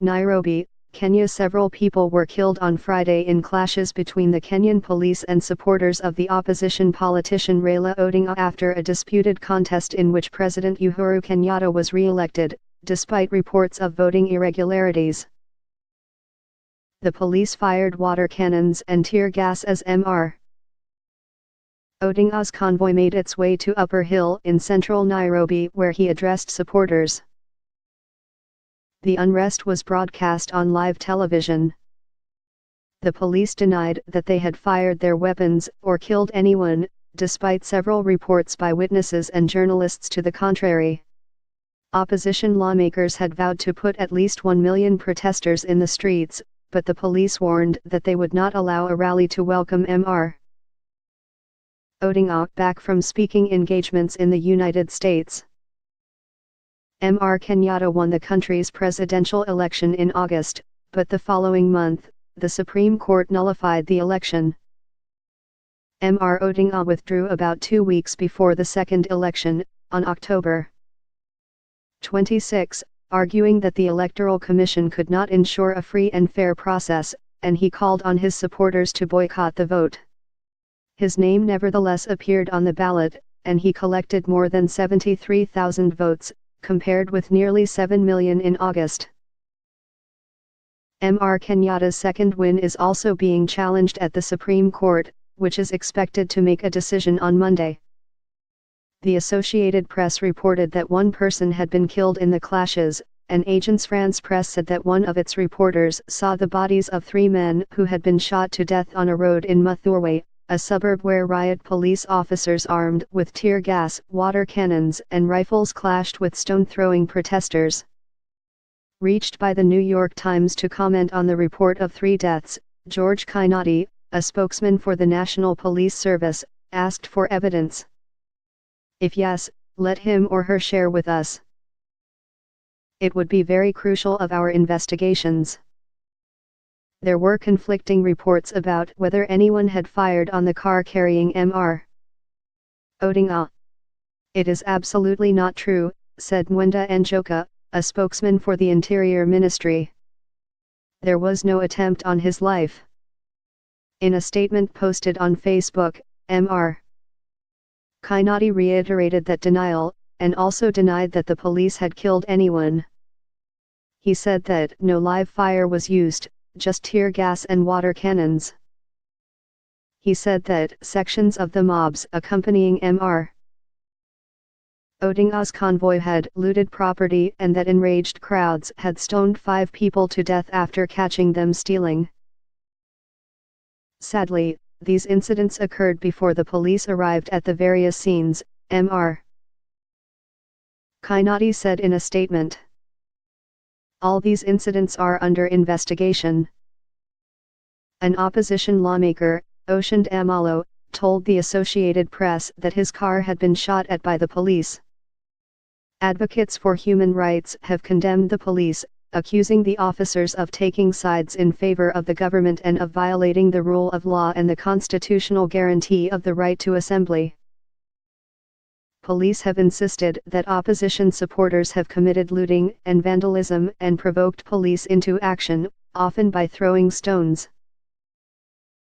Nairobi, Kenya. Several people were killed on Friday in clashes between the Kenyan police and supporters of the opposition politician Raila Odinga after a disputed contest in which President Uhuru Kenyatta was re-elected, despite reports of voting irregularities. The police fired water cannons and tear gas as Mr. Odinga's convoy made its way to Upper Hill in central Nairobi, where he addressed supporters. The unrest was broadcast on live television. The police denied that they had fired their weapons or killed anyone, despite several reports by witnesses and journalists to the contrary. Opposition lawmakers had vowed to put at least 1 million protesters in the streets, but the police warned that they would not allow a rally to welcome Mr. Odinga back from speaking engagements in the United States. Mr. Kenyatta won the country's presidential election in August, but the following month, the Supreme Court nullified the election. Mr. Odinga withdrew about 2 weeks before the second election, on October 26, arguing that the Electoral Commission could not ensure a free and fair process, and he called on his supporters to boycott the vote. His name nevertheless appeared on the ballot, and he collected more than 73,000 votes, compared with nearly 7 million in August. Mr. Kenyatta's second win is also being challenged at the Supreme Court, which is expected to make a decision on Monday. The Associated Press reported that one person had been killed in the clashes, and Agence France Presse said that one of its reporters saw the bodies of 3 men who had been shot to death on a road in Mathurwe, a suburb where riot police officers armed with tear gas, water cannons and rifles clashed with stone-throwing protesters. Reached by the New York Times to comment on the report of 3 deaths, George Kinoti, a spokesman for the National Police Service, asked for evidence. If yes, let him or her share with us. It would be very crucial of our investigations. There were conflicting reports about whether anyone had fired on the car carrying Mr. Odinga. It is absolutely not true, said Mwenda Njoka, a spokesman for the Interior Ministry. There was no attempt on his life. In a statement posted on Facebook, Mr. Kinoti reiterated that denial, and also denied that the police had killed anyone. He said that no live fire was used, just tear gas and water cannons. He said that sections of the mobs accompanying Mr. Odinga's convoy had looted property and that enraged crowds had stoned 5 people to death after catching them stealing. Sadly, these incidents occurred before the police arrived at the various scenes, Mr. Kinoti said in a statement. All these incidents are under investigation. An opposition lawmaker, Oshand Amalo, told the Associated Press that his car had been shot at by the police. Advocates for human rights have condemned the police, accusing the officers of taking sides in favor of the government and of violating the rule of law and the constitutional guarantee of the right to assembly. Police have insisted that opposition supporters have committed looting and vandalism and provoked police into action, often by throwing stones.